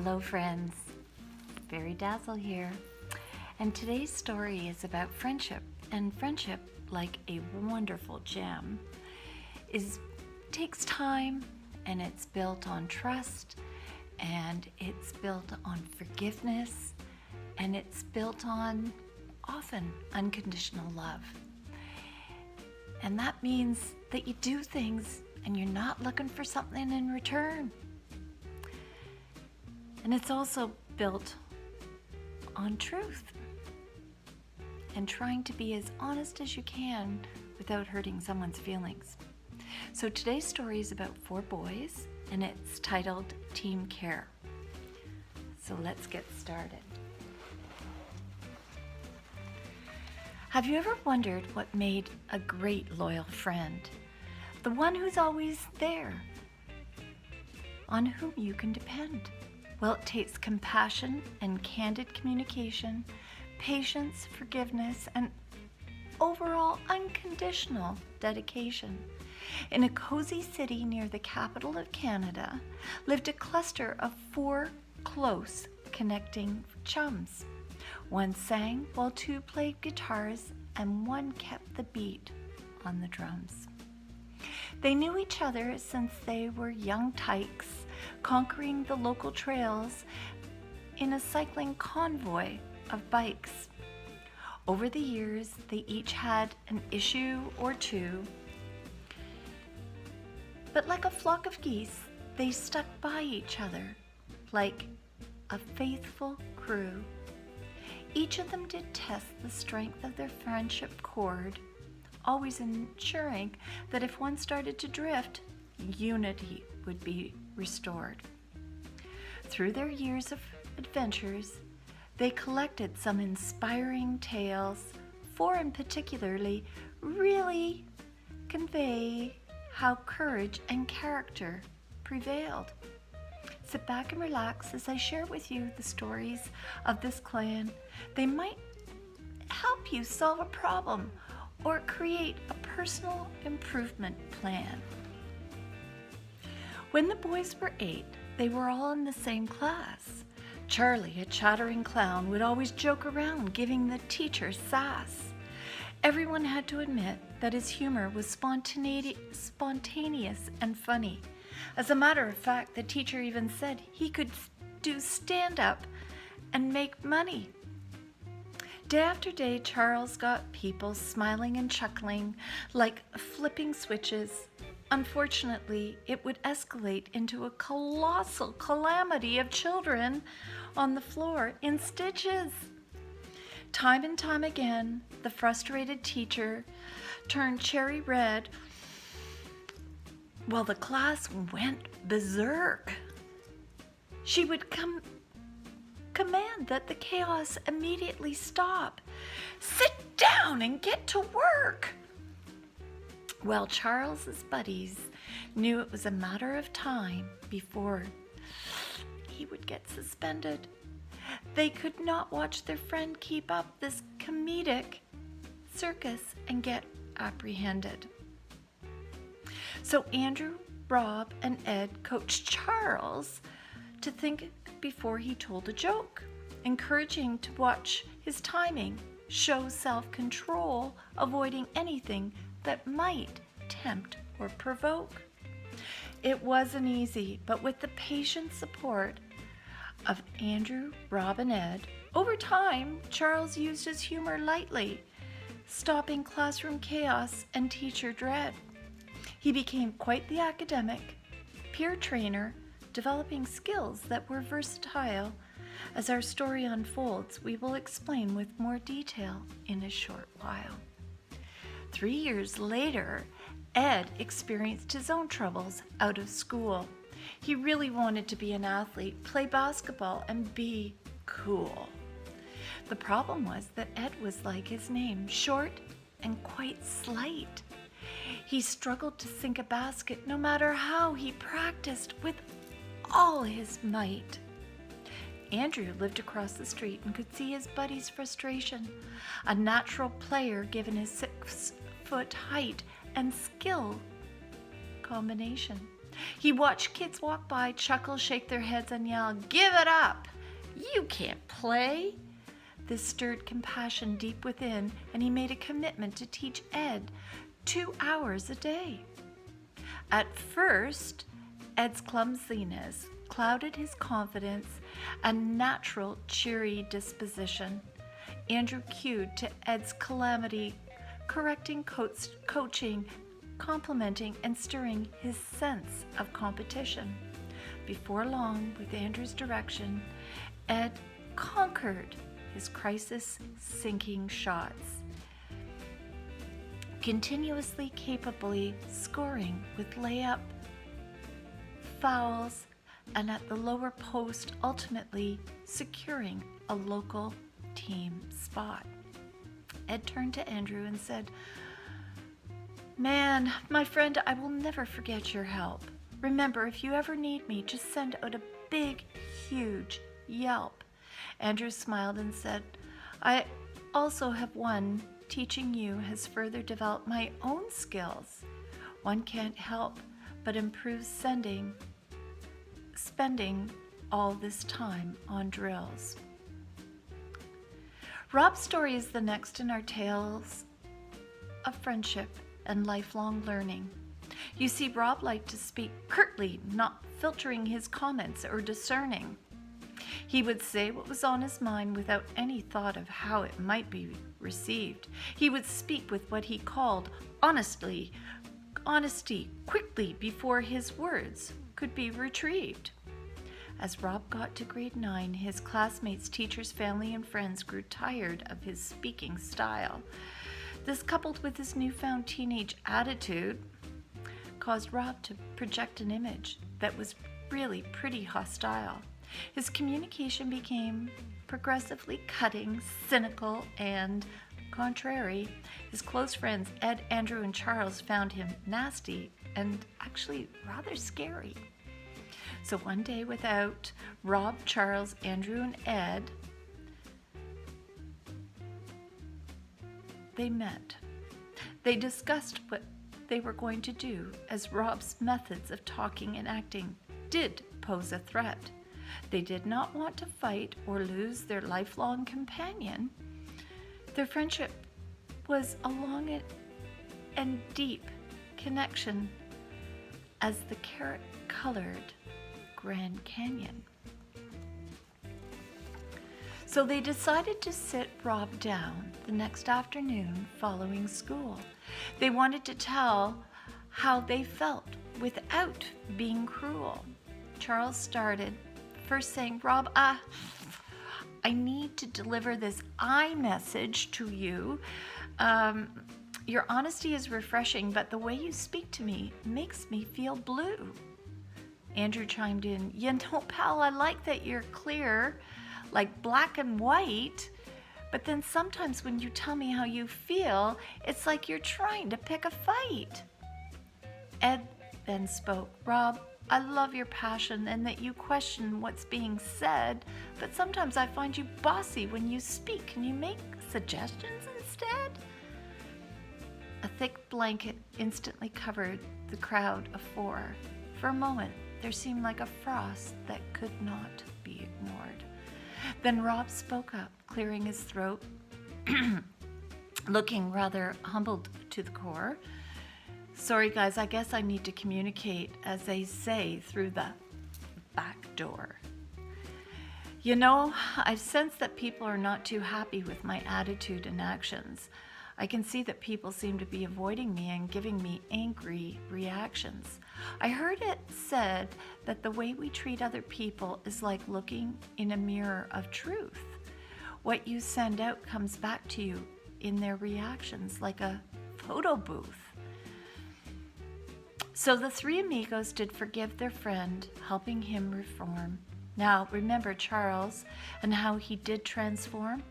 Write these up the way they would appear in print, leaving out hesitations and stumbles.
Hello friends, Fairy Dazzle here, and today's story is about friendship. And friendship, like a wonderful gem, takes time, and it's built on trust, and it's built on forgiveness, and it's built on often unconditional love. And that means that you do things and you're not looking for something in return. And it's also built on truth and trying to be as honest as you can without hurting someone's feelings. So today's story is about 4 boys, and it's titled Team C.A.R.E. So let's get started. Have you ever wondered what made a great loyal friend? The one who's always there, on whom you can depend. Well, it takes compassion and candid communication, patience, forgiveness, and overall unconditional dedication. In a cozy city near the capital of Canada lived a cluster of 4 close, connecting chums. One sang while 2 played guitars, and 1 kept the beat on the drums. They knew each other since they were young tykes, conquering the local trails in a cycling convoy of bikes. Over the years, they each had an issue or 2, but like a flock of geese, they stuck by each other like a faithful crew. Each of them did test the strength of their friendship cord, always ensuring that if one started to drift, unity would be restored. Through their years of adventures, they collected some inspiring tales, 4 in particularly really convey how courage and character prevailed. Sit back and relax as I share with you the stories of this clan. They might help you solve a problem or create a personal improvement plan. When the boys were 8, they were all in the same class. Charlie, a chattering clown, would always joke around, giving the teacher sass. Everyone had to admit that his humor was spontaneous and funny. As a matter of fact, the teacher even said he could do stand-up and make money. Day after day, Charles got people smiling and chuckling like flipping switches. Unfortunately, it would escalate into a colossal calamity of children on the floor in stitches. Time and time again, the frustrated teacher turned cherry red while the class went berserk. She would command that the chaos immediately stop. Sit down and get to work. Well, Charles's buddies knew it was a matter of time before he would get suspended. They could not watch their friend keep up this comedic circus and get apprehended. So Andrew, Rob, and Ed coached Charles to think before he told a joke, encouraging to watch his timing, show self-control, avoiding anything that might tempt or provoke. It wasn't easy, but with the patient support of Andrew, Rob, and Ed, over time, Charles used his humor lightly, stopping classroom chaos and teacher dread. He became quite the academic, peer trainer, developing skills that were versatile. As our story unfolds, we will explain with more detail in a short while. 3 years later, Ed experienced his own troubles out of school. He really wanted to be an athlete, play basketball, and be cool. The problem was that Ed was like his name, short and quite slight. He struggled to sink a basket no matter how he practiced with all his might. Andrew lived across the street and could see his buddy's frustration. A natural player given his 6-foot height and skill combination. He watched kids walk by, chuckle, shake their heads, and yell, "Give it up! You can't play!" This stirred compassion deep within, and he made a commitment to teach Ed 2 hours a day. At first, Ed's clumsiness clouded his confidence and natural cheery disposition. Andrew cued to Ed's calamity, correcting, coaching, complimenting, and stirring his sense of competition. Before long, with Andrew's direction, Ed conquered his crisis-sinking shots, continuously capably scoring with layup, fouls, and at the lower post ultimately securing a local team spot. Ed turned to Andrew and said, "Man, my friend, I will never forget your help. Remember, if you ever need me, just send out a big, huge yelp." Andrew smiled and said, "I also have one. Teaching you has further developed my own skills. One can't help but improve spending all this time on drills." Rob's story is the next in our tales of friendship and lifelong learning. You see, Rob liked to speak curtly, not filtering his comments or discerning. He would say what was on his mind without any thought of how it might be received. He would speak with what he called honesty quickly before his words could be retrieved. As Rob got to grade 9, his classmates, teachers, family, and friends grew tired of his speaking style. This, coupled with his newfound teenage attitude, caused Rob to project an image that was really pretty hostile. His communication became progressively cutting, cynical, and contrary. His close friends, Ed, Andrew, and Charles, found him nasty and actually rather scary. So one day, without Rob, Charles, Andrew, and Ed, they met. They discussed what they were going to do, as Rob's methods of talking and acting did pose a threat. They did not want to fight or lose their lifelong companion. Their friendship was a long and deep connection as the carrot-colored Grand Canyon. So they decided to sit Rob down the next afternoon following school. They wanted to tell how they felt without being cruel. Charles started, first saying, "Rob, I need to deliver this message to you. Your honesty is refreshing, but the way you speak to me makes me feel blue." Andrew chimed in, "You know, pal, I like that you're clear, like black and white, but then sometimes when you tell me how you feel, it's like you're trying to pick a fight." Ed then spoke, "Rob, I love your passion and that you question what's being said, but sometimes I find you bossy when you speak. Can you make suggestions instead?" A thick blanket instantly covered the crowd of 4. For a moment, there seemed like a frost that could not be ignored. Then Rob spoke up, clearing his throat, looking rather humbled to the core. "Sorry, guys, I guess I need to communicate, as they say, through the back door. You know, I sense that people are not too happy with my attitude and actions. I can see that people seem to be avoiding me and giving me angry reactions. I heard it said that the way we treat other people is like looking in a mirror of truth. What you send out comes back to you in their reactions, like a photo booth." So the 3 amigos did forgive their friend, helping him reform. Now, remember Charles and how he did transform?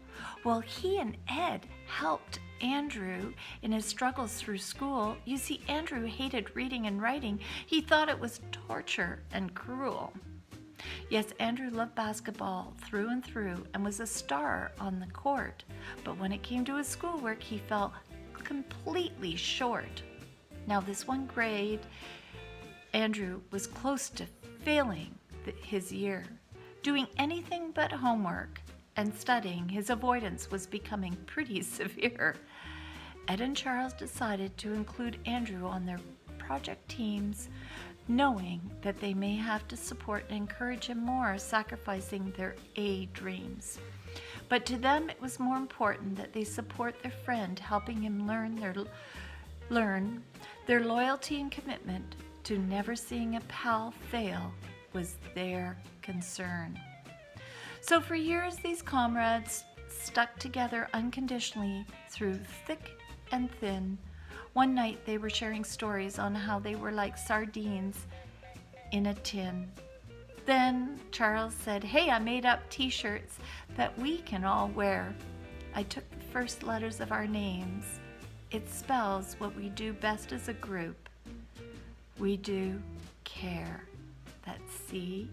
Well, he and Ed helped Andrew in his struggles through school. You see, Andrew hated reading and writing. He thought it was torture and cruel. Yes, Andrew loved basketball through and through and was a star on the court. But when it came to his schoolwork, he fell completely short. Now, this one grade, Andrew was close to failing his year. Doing anything but homework and studying, his avoidance was becoming pretty severe. Ed and Charles decided to include Andrew on their project teams, knowing that they may have to support and encourage him more, sacrificing their A dreams. But to them, it was more important that they support their friend, helping him learn their loyalty and commitment to never seeing a pal fail was their concern. So for years, these comrades stuck together unconditionally through thick and thin. One night, they were sharing stories on how they were like sardines in a tin. Then Charles said, "Hey, I made up t-shirts that we can all wear. I took the first letters of our names. It spells what we do best as a group. We do care." That's C-A-R-E.